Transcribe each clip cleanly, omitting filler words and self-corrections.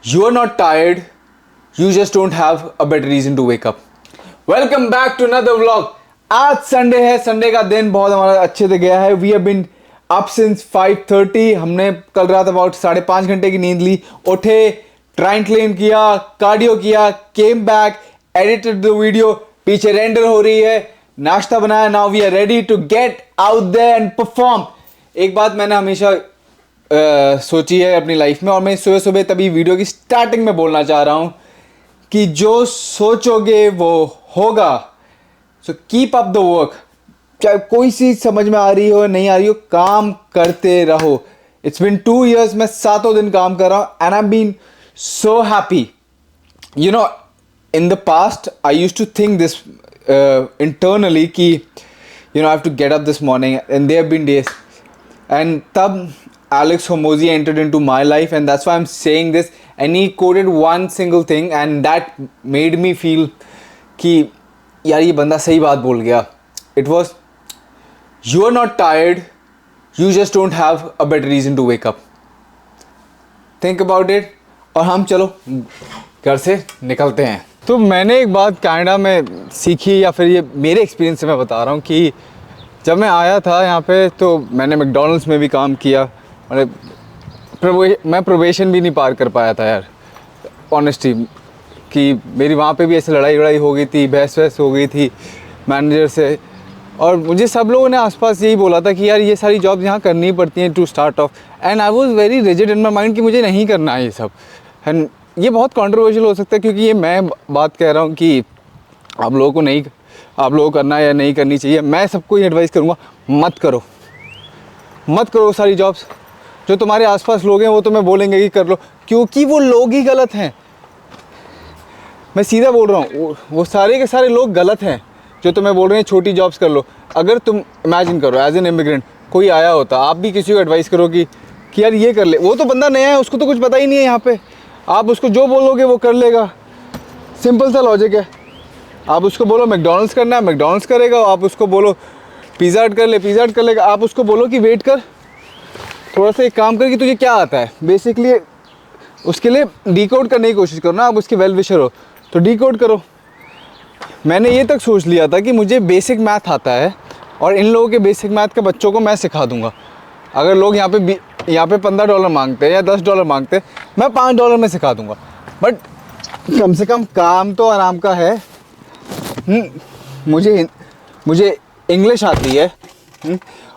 You are not tired, you just don't have a better reason to wake up. Welcome back to another vlog. आज Sunday है, Sunday का दिन बहुत हमारा अच्छे से गया है. We have been up since 5:30. हमने कल रात अबाउट 5.5 घंटे की नींद ली, उठे, ट्राइन क्लीन किया, कार्डियो किया, came back, edited the video, पीछे रेंडर हो रही है, नाश्ता बनाया. Now we are ready to get out there and perform. एक बात मैंने हमेशा सोची है अपनी लाइफ में, और मैं सुबह सुबह तभी वीडियो की स्टार्टिंग में बोलना चाह रहा हूँ कि जो सोचोगे वो होगा. So keep up the work. चाहे कोई चीज़ समझ में आ रही हो नहीं आ रही हो, काम करते रहो. इट्स बिन 2 years, मैं 7 दिन काम कर रहा हूँ and I am been so happy. You know, in the past I use to think this internally कि you know I have to get up this morning, and there have been days, and तब Alex Hormozi entered into my life, and that's why I'm saying this. And he quoted one single thing, and that made me feel कि यार ये बंदा सही बात बोल गया. It was, you are not tired, you just don't have a better reason to wake up. Think about it. और हम चलो घर से निकलते हैं. तो मैंने एक बात कनाडा में सीखी, या फिर ये मेरे एक्सपीरियंस से मैं बता रहा हूँ कि जब मैं आया था यहाँ पे तो मैंने मैकडॉनल्ड्स में भी काम किया. मैं प्रोबेशन भी नहीं पार कर पाया था यार, ऑनेस्टली, कि मेरी वहाँ पे भी ऐसे लड़ाई हो गई थी, बहस हो गई थी मैनेजर से. और मुझे सब लोगों ने आसपास यही बोला था कि यार ये सारी जॉब्स यहाँ करनी पड़ती हैं to start off, and I was very rigid in my mind कि मुझे नहीं करना है ये सब. एंड ये बहुत कंट्रोवर्शियल हो सकता है, क्योंकि ये मैं बात कह रहा हूँ कि आप लोगों को करना है या नहीं करनी चाहिए. मैं सबको ये एडवाइस करूँगा, मत करो सारी जॉब्स. जो तुम्हारे आसपास लोग हैं वो तुम्हें बोलेंगे कि कर लो, क्योंकि वो लोग ही गलत हैं. मैं सीधा बोल रहा हूँ, वो सारे के सारे लोग गलत हैं जो तुम्हें बोल रहे हैं छोटी जॉब्स कर लो. अगर तुम इमेजिन करो एज एन इमिग्रेंट कोई आया होता, आप भी किसी को एडवाइस करो कि यार ये कर ले. वो तो बंदा नया है, उसको तो कुछ पता ही नहीं है यहाँ पे. आप उसको जो बोलोगे वो कर लेगा. सिंपल सा लॉजिक है. आप उसको बोलो मैकडॉनल्ड्स करना है, मैकडॉनल्ड्स करेगा. आप उसको बोलो पिज़्ज़ा हट कर ले, पिज़्ज़ा हट कर लेगा. आप उसको बोलो कि वेट कर, थोड़ा सा एक काम कर कि तुझे क्या आता है, बेसिकली उसके लिए डिकोड करने की कोशिश करो ना. आप उसके वेल विशर हो तो डिकोड करो. मैंने ये तक सोच लिया था कि मुझे बेसिक मैथ आता है, और इन लोगों के बेसिक मैथ के बच्चों को मैं सिखा दूंगा. अगर लोग यहाँ पे $15 मांगते हैं या $10 मांगते हैं, मैं $5 में सिखा दूंगा. बट कम से कम काम तो आराम का है. मुझे इंग्लिश आती है,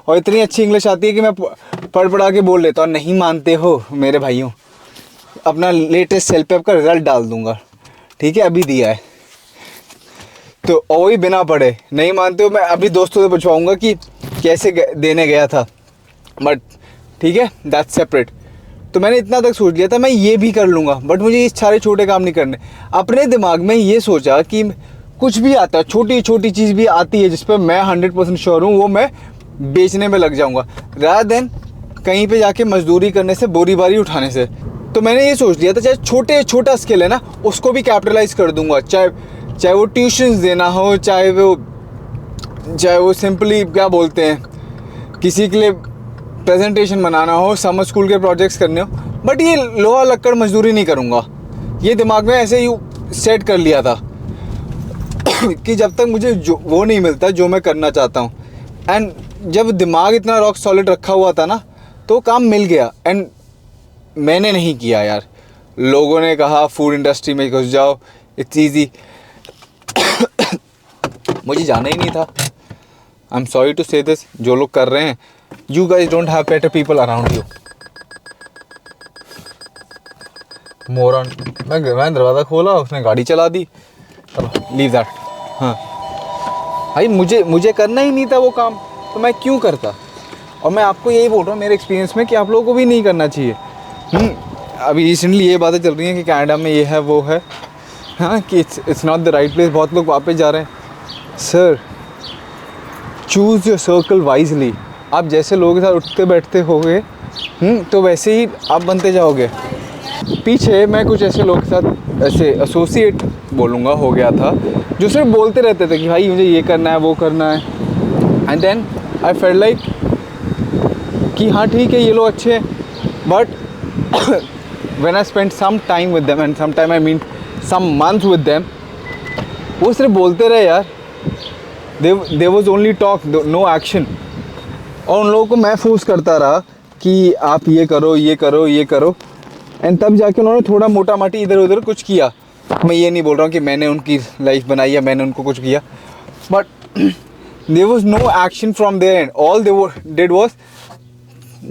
और इतनी अच्छी इंग्लिश आती है कि मैं पढ़ा के बोल लेता हूँ. नहीं मानते हो मेरे भाइयों, अपना लेटेस्ट सेल्फ पेप का रिज़ल्ट डाल दूंगा, ठीक है, अभी दिया है तो. और ही बिना पढ़े नहीं मानते हो, मैं अभी दोस्तों से पूछवाऊँगा कि कैसे देने गया था. बट ठीक है, दैट्स सेपरेट. तो मैंने इतना तक सोच लिया था मैं ये भी कर लूँगा, बट मुझे ये सारे छोटे काम नहीं करने. अपने दिमाग में ये सोचा कि कुछ भी आता है, छोटी चीज़ भी आती है जिस पर मैं 100% श्योर हूँ, वो मैं बेचने में लग जाऊंगा, रादर देन कहीं पे जाके मजदूरी करने से, बोरी बारी उठाने से. तो मैंने ये सोच लिया था चाहे छोटा स्किल है ना, उसको भी कैपिटलाइज कर दूंगा. चाहे वो ट्यूशन्स देना हो, चाहे वो सिंपली क्या बोलते हैं, किसी के लिए प्रेजेंटेशन बनाना हो, समर स्कूल के प्रोजेक्ट्स करने हो. बट ये लोहा लक्कड़ मजदूरी नहीं करूँगा. ये दिमाग में ऐसे ही सेट कर लिया था कि जब तक मुझे वो नहीं मिलता जो मैं करना चाहता हूँ. एंड जब दिमाग इतना रॉक सॉलिड रखा हुआ था ना, तो काम मिल गया. एंड मैंने नहीं किया यार. लोगों ने कहा फूड इंडस्ट्री में घुस जाओ, इट्स ईजी. मुझे जाना ही नहीं था. I am sorry to say this. जो लोग कर रहे हैं, you guys don't have better people around you. Moron. मैं दरवाज़ा खोला, उसने गाड़ी चला दी. चलो लीव दैट. हाँ भाई, मुझे करना ही नहीं था वो काम, तो मैं क्यों करता. और मैं आपको यही बोल रहा हूँ मेरे एक्सपीरियंस में कि आप लोगों को भी नहीं करना चाहिए. अभी रिसेंटली ये बातें चल रही हैं कि कनाडा में ये है वो है, हाँ, कि it's not the right place. बहुत लोग वापस जा रहे हैं. Sir, choose your circle wisely. आप जैसे लोगों के साथ उठते बैठते होगे, तो वैसे ही आप बनते जाओगे. पीछे मैं कुछ ऐसे लोगों के साथ ऐसे एसोसिएट बोलूँगा हो गया था, जो सिर्फ बोलते रहते थे कि भाई मुझे ये करना है, वो करना है. And then I felt like कि हाँ ठीक है, ये लोग अच्छे हैं, but when I spent some time with them, and sometime I mean some months with them, वो सिर्फ बोलते रहे यार. There was only talk, no action. और उन लोगों को मैं फोर्स करता रहा कि आप ये करो, ये करो, ये करो, एंड तब जाके उन्होंने थोड़ा मोटा माटी इधर उधर कुछ किया. मैं ये नहीं बोल रहा हूँ कि मैंने उनकी लाइफ बनाई या मैंने उनको कुछ किया, but there was no action from their end. All they did was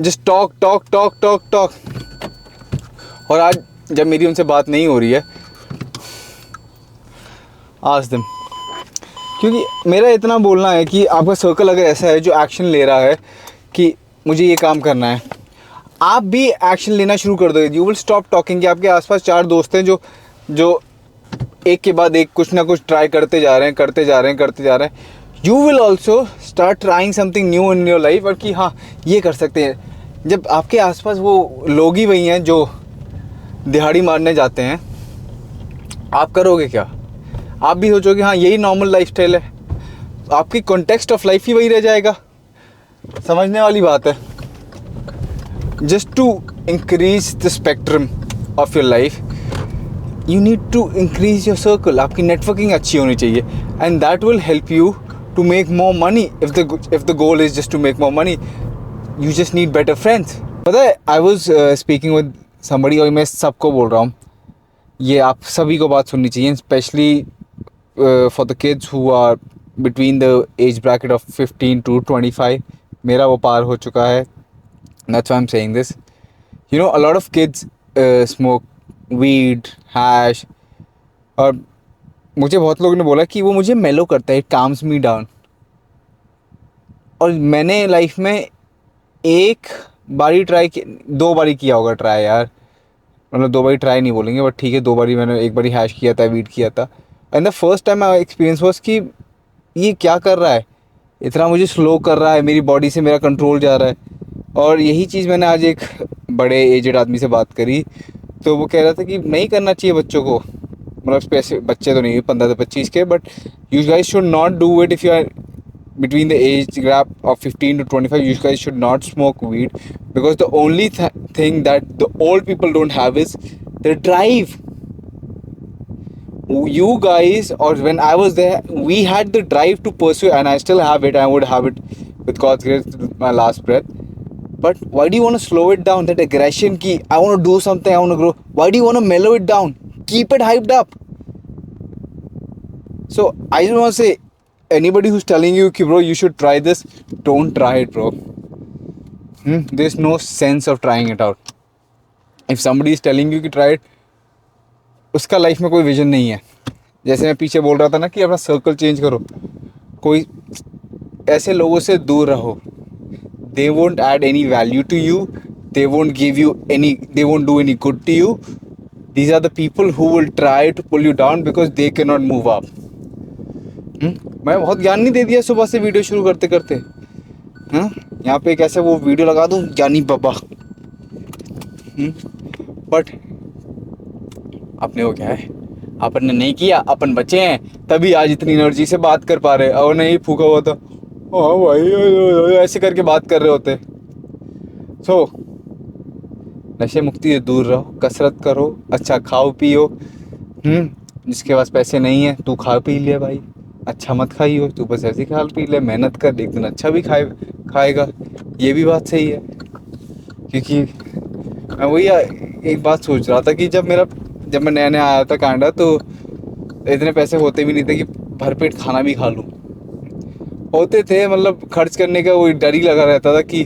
just talk. और आज जब मेरी उनसे बात नहीं हो रही है, ask them. क्योंकि मेरा इतना बोलना है कि आपका सर्कल अगर ऐसा है जो एक्शन ले रहा है कि मुझे ये काम करना है, आप भी एक्शन लेना शुरू कर दो. You will stop talking. कि आपके आसपास 4 दोस्त हैं जो एक के बाद एक कुछ ना कुछ ट्राई करते जा रहे हैं. You will also start trying something new in your life. और कि हाँ, ये कर सकते हैं. जब आपके आसपास वो लोग ही वही हैं जो दिहाड़ी मारने जाते हैं, आप करोगे क्या? आप भी सोचोगे हाँ यही नॉर्मल लाइफस्टाइल है, आपकी कॉन्टेक्स्ट ऑफ लाइफ ही वही रह जाएगा. समझने वाली बात है. Just to increase the spectrum of your life, you need to increase your circle. आपकी नेटवर्किंग अच्छी होनी चाहिए, and that will help you to make more money. If the goal is just to make more money, you just need better friends. पता है, I was speaking with somebody, और मैं सबको बोल रहा हूँ, ये आप सभी को बात सुननी चाहिए, specially for the kids who are between the age bracket of 15 to 25. मेरा वो पार हो चुका है. That's why I'm saying this. You know, a lot of kids smoke weed, hash, और मुझे बहुत लोगों ने बोला कि वो मुझे मेलो करता है, it calms me down. और मैंने लाइफ में एक बारी ट्राई की, 2 बारी किया होगा ट्राई यार. मतलब 2 बारी ट्राई नहीं बोलेंगे, बट ठीक है, 2 बारी मैंने, एक बारी हैश किया था, वीड किया था. And the first time my experience was कि ये क्या कर रहा है, इतना मुझे स्लो कर रहा है, मेरी बॉडी से मेरा कंट्रोल जा रहा है. और यही चीज़ मैंने आज एक बड़े एजेड आदमी से बात करी, तो वो कह रहा था कि नहीं करना चाहिए बच्चों को. मतलब स्पेशल बच्चे तो नहीं, 15 से 25 के, but you guys should not do it. If you are between the age gap of 15 to 25, you guys should not smoke weed, because the only thing that the old people don't have is the drive. You guys, or when I was there, we had the drive to pursue, and I still have it. I would have it with God's grace to my last breath. But why do you want to slow it down? That aggression ki I want to do something, I want to grow. Why do you want to mellow it down? Keep it hyped up. So I just want to say, anybody who's telling you ki bro you should try this, don't try it bro. There's no sense of trying it out. If somebody is telling you कि try it, उसका life में कोई vision नहीं है. जैसे मैं पीछे बोल रहा था ना कि अपना सर्कल चेंज करो, कोई ऐसे लोगों से दूर रहो. They won't add any value to you, they won't give you any, they won't do any good to you. These are the people who will try to pull you down because they cannot move up. मैं बहुत ज्ञान नहीं दे दिया सुबह से video शुरू करते करते. हाँ, यहाँ पे एक ऐसे वो वीडियो लगा दूँ, ज्ञानी बाबा. बट अपने को क्या है, अपन ने नहीं किया, अपन बचे हैं, तभी आज इतनी एनर्जी से बात कर पा रहे. और नहीं फूका हुआ था, हाँ भाई ऐसे करके बात कर रहे होते. सो नशे मुक्ति से दूर रहो, कसरत करो, अच्छा खाओ पियो. जिसके पास पैसे नहीं है, तू खा पी ले भाई, अच्छा मत खाइयो, तू बस ऐसे खा पी ले, मेहनत कर, एक दिन अच्छा भी खाएगा. ये भी बात सही है. क्योंकि मैं वही एक बात सोच रहा था कि जब मैं नया आया था कनाडा, तो इतने पैसे होते भी नहीं थे कि भरपेट खाना भी खा लूँ. होते थे, मतलब खर्च करने का वही डर ही लगा रहता था कि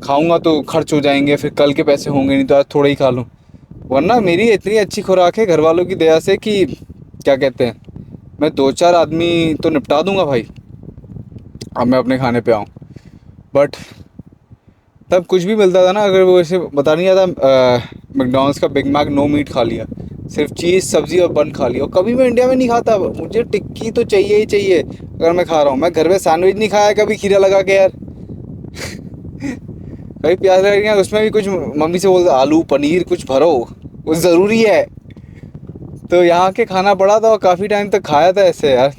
खाऊंगा तो खर्च हो जाएंगे, फिर कल के पैसे होंगे नहीं, तो आज थोड़ा ही खा लूँ. वरना मेरी इतनी अच्छी खुराक है घर वालों की दया से कि क्या कहते हैं, मैं 2-4 आदमी तो निपटा दूंगा भाई, अब मैं अपने खाने पे आऊँ. बट तब कुछ भी मिलता था ना, अगर वो ऐसे बता नहीं आता, मैकडॉनल्ड्स का बिग मैक नो मीट खा लिया, सिर्फ चीज़ सब्ज़ी और बन खा लिया. और कभी मैं इंडिया में नहीं खाता, मुझे टिक्की तो चाहिए ही चाहिए अगर मैं खा रहा हूँ. मैं घर में सैंडविच नहीं खाया कभी खीरा लगा के यार. कभी प्याज लगा के, उसमें भी कुछ मम्मी से बोलते आलू पनीर कुछ भरो, वो ज़रूरी है. तो यहाँ के खाना पड़ा था और काफ़ी टाइम तक खाया था ऐसे यार.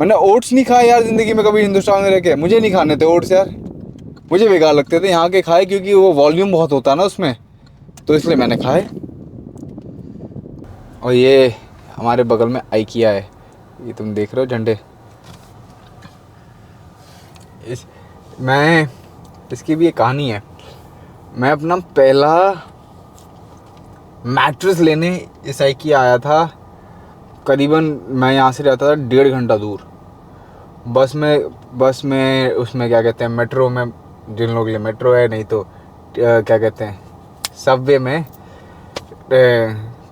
मैंने ओट्स नहीं खाए यार ज़िंदगी में कभी हिंदुस्तान में रह के. मुझे नहीं खाने थे ओट्स यार, मुझे बेकार लगते थे. यहाँ के खाए क्योंकि वो वॉल्यूम बहुत होता है ना उसमें, तो इसलिए मैंने खाए. और ये हमारे बगल में आइकिया है, ये तुम देख रहे हो झंडे। मैं इसकी भी एक कहानी है। मैं अपना पहला मैट्रेस लेने इस आइकिया आया था, करीबन मैं यहाँ से रहता था 1.5 घंटा दूर। बस में उसमें क्या कहते हैं, मेट्रो में, जिन लोगों के लिए मेट्रो है, नहीं तो क्या कहते हैं सबवे में,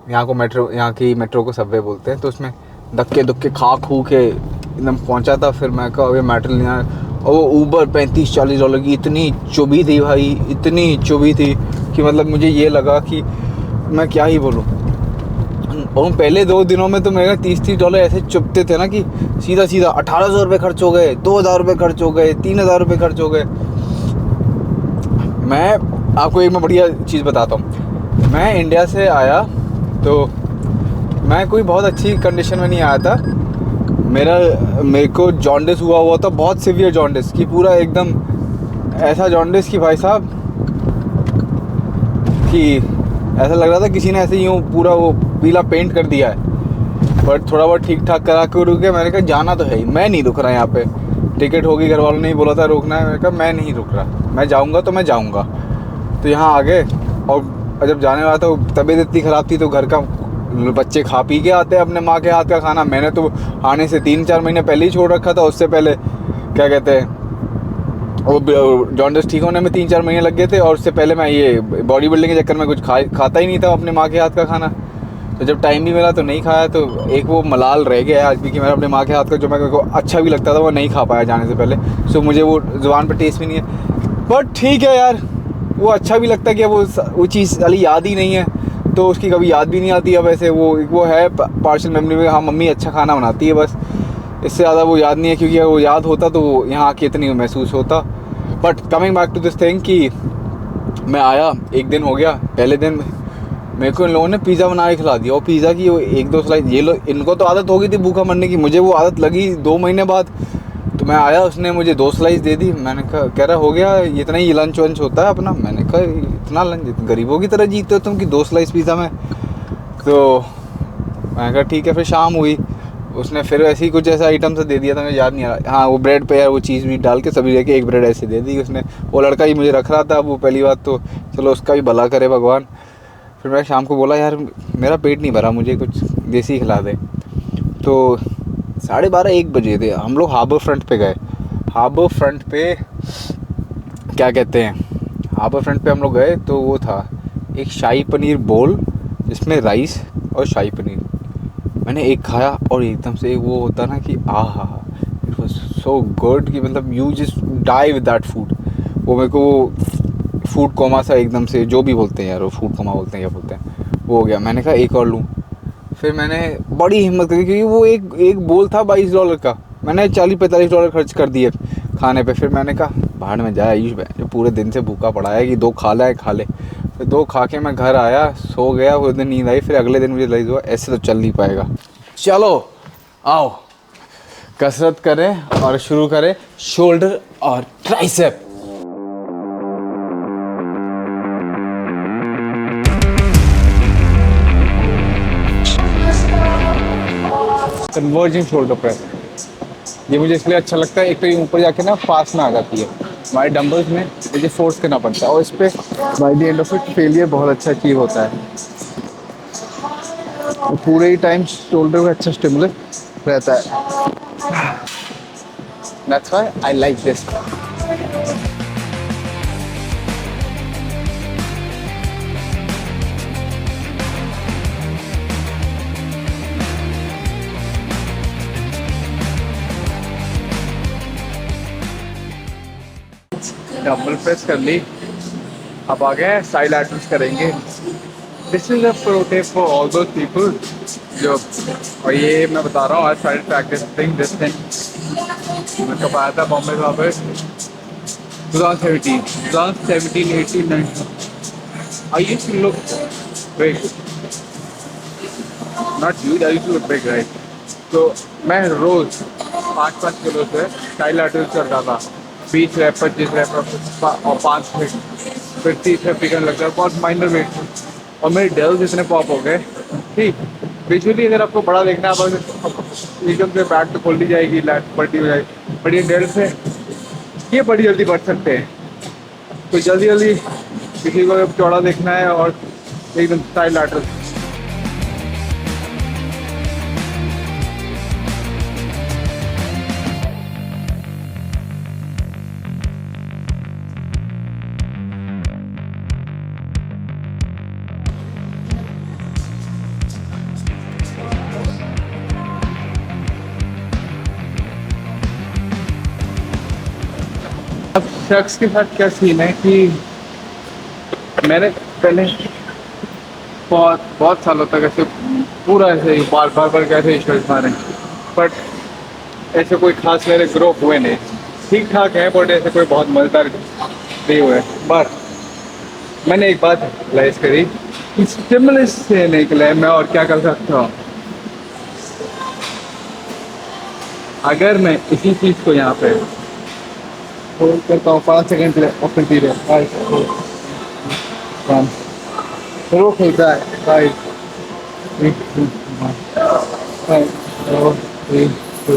यहाँ की मेट्रो को सबवे बोलते हैं। तो उसमें धक्के धुक्के खा खू के एकदम पहुँचा था। फिर मैं कहा अभी मेट्रो लेना, और वो ऊबर $35-40 की इतनी चुभी थी भाई, इतनी चुभी थी कि मतलब मुझे ये लगा कि मैं क्या ही बोलूँ। और पहले 2 दिनों में तो मेरे $30 ऐसे चुभते थे ना कि सीधा 1800 रुपये खर्च हो गए, 2000 रुपये खर्च हो गए, 3000 रुपये खर्च हो गए। मैं आपको एक मैं बढ़िया चीज़ बताता हूँ। मैं इंडिया से आया तो मैं कोई बहुत अच्छी कंडीशन में नहीं आया था। मेरे को जॉन्डिस हुआ था, बहुत सीवियर जॉन्डिस, कि पूरा एकदम ऐसा जॉन्डिस कि भाई साहब कि ऐसा लग रहा था किसी ने ऐसे यूँ पूरा वो पीला पेंट कर दिया है। बट थोड़ा बहुत ठीक ठाक करा के रुक गया। मैंने कहा जाना तो है ही, मैं नहीं रुक रहा यहाँ पे। टिकट होगी, घर वालों ने ही बोला था रोकना है। मैंने कहा मैं नहीं रुक रहा, मैं जाऊँगा तो मैं जाऊँगा। तो यहाँ आ गए, और जब जाने वाला था तबीयत इतनी ख़राब थी तो घर का बच्चे खा पी के आते हैं अपने माँ के हाथ का खाना। मैंने तो आने से 3-4 महीने पहले ही छोड़ रखा था। उससे पहले क्या कहते हैं, वो जॉन्डिस ठीक होने में 3-4 महीने लग गए थे, और उससे पहले मैं ये बॉडी बिल्डिंग के चक्कर में कुछ खाता ही नहीं था अपने माँ के हाथ का खाना। तो जब टाइम भी मिला तो नहीं खाया। तो एक वो मलाल रह गया है आज भी कि मैं अपने माँ के हाथ का जो मेरे को अच्छा भी लगता था वो नहीं खा पाया जाने से पहले। सो मुझे वो ज़ुबान पर टेस्ट भी नहीं है। बट ठीक है यार, वो अच्छा भी लगता है कि वो चीज़ वाली याद ही नहीं है, तो उसकी कभी याद भी नहीं आती। अब ऐसे वो है पार्शियल मेमोरी में, हाँ मम्मी अच्छा खाना बनाती है, बस इससे ज़्यादा वो याद नहीं है। क्योंकि अगर वो याद होता तो यहाँ आके इतनी महसूस होता। But coming back to this thing कि मैं आया, 1 दिन हो गया। पहले दिन मेरे को इन लोगों ने पिज़्ज़ा बना के खिला दिया, और पिज़्ज़ा की वो 1-2 स्लाइस, ये लोग इनको तो आदत हो गई थी भूखा मरने की, मुझे वो आदत लगी 2 महीने बाद। तो मैं आया, उसने मुझे 2 स्लाइस दे दी। मैंने कह रहा हो गया इतना ही लंच वंच होता है अपना। मैंने कहा इतना लंच, गरीबों की तरह जीते हो तुम कि 2 स्लाइस पिज़्ज़ा में। तो मैंने कहा ठीक है। फिर शाम हुई, उसने फिर ऐसे ही कुछ ऐसा आइटम से दे दिया था, मुझे याद नहीं आ रहा। हाँ वो ब्रेड पे यार वो चीज़ भी डाल के सब्जी लेके 1 ब्रेड ऐसे दे दी उसने। वो लड़का ही मुझे रख रहा था वो, पहली बात तो चलो उसका भी भला करे भगवान। फिर मैं शाम को बोला यार मेरा पेट नहीं भरा, मुझे कुछ देसी खिला दे। तो 12:30-1 बजे थे, हम लोग हार्बर फ्रंट पे गए। हार्बर फ्रंट पे क्या कहते हैं, हार्बर फ्रंट पे हम लोग गए तो वो था एक शाही पनीर बोल जिसमें राइस और शाही पनीर। मैंने एक खाया और एकदम से वो होता ना कि आहा, इट वाज सो गुड कि मतलब you just die with that food. वो मेरे को फूड कोमा सा एकदम से, जो भी बोलते हैं यार, वो फूड कोमा बोलते हैं क्या बोलते हैं, वो हो गया। मैंने कहा एक और लूँ। फिर मैंने बड़ी हिम्मत करी क्योंकि वो एक बोल था $22 का। मैंने $40-45 खर्च कर दिए खाने पे। फिर मैंने कहा बाहर में जाए आयुष भाई, जो पूरे दिन से भूखा पड़ा है कि 2 खा ले। फिर 2 खा के मैं घर आया, सो गया। उस दिन नींद आई। फिर अगले दिन मुझे रियलाइज़ हुआ ऐसे तो चल नहीं पाएगा। चलो आओ कसरत करें और शुरू करें शोल्डर और ट्राइसेप। कन्वर्जिंग शोल्डर प्रेस, ये मुझे इसलिए अच्छा लगता है। एक तो ये ऊपर जाके ना फास्ट में आ जाती है, हमारे डंबल्स में मुझे फोर्स करना पड़ता है, और इस पर by the end of it failure बहुत अच्छा अचीव होता है। तो पूरे ही टाइम शोल्डर में अच्छा स्टिमुलस रहता है। That's why I like this. Dumbbell press कर ली, अब आ गए साइड लैटरल्स करेंगे। This is a pro tip for all those people जो, और ये मैं बता रहा हूँ I started practicing this thing. मैं कब आया था बॉम्बे से वापस 2017, 18, 19। I used to look big, not huge, I used to look big right. तो मैं रोज 5-5 किलो से साइड लैटरल्स करता था, 20 रैप 25 रैप और 5 मिनट, फिर 30 रैप करने लगता है, बहुत माइनर वेट। और मेरे डेल्स इतने पॉप हो गए ठीक, विजुअली अगर आपको बड़ा देखना है, आप एकदम से बैट तो खोल दी जाएगी, लाइट बड़ी हो जाएगी, बट ये डेल से ये बड़ी जल्दी बढ़ सकते हैं। तो जल्दी जल्दी किसी को चौड़ा देखना है और एकदम स्टाइल लैटरल। अब शख्स के साथ क्या सीन है कि मैंने पहले बहुत बहुत सालों तक ऐसे पूरा ऐसे ही बार बार बार कैसे शर्ट मारे, बट ऐसे कोई खास मेरे ग्रो हुए नहीं। ठीक ठाक है बट ऐसे कोई बहुत मज़ेदार नहीं हुए। बट मैंने एक बात रियलाइज करी कि स्टिमुलस से निकले मैं और क्या कर सकता हूँ। अगर मैं इसी चीज़ को यहाँ पे होल्ड करता हूँ 5 सेकंड के लिए और फिर धीरे 5 रोक होता है 5 6 5 4 3 2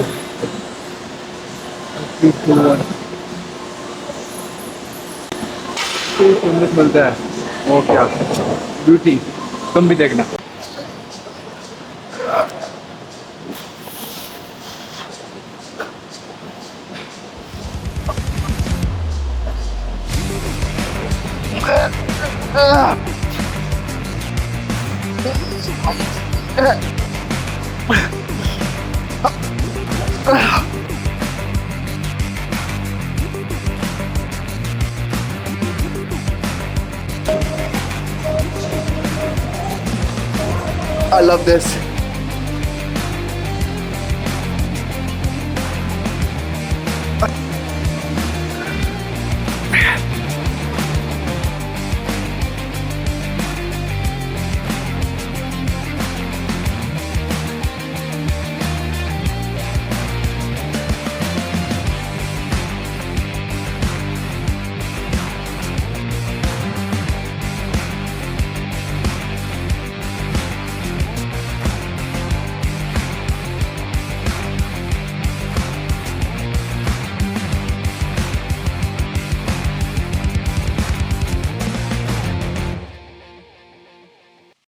1 मिलता है। वो क्या ब्यूटी, तुम भी देखना। I love this.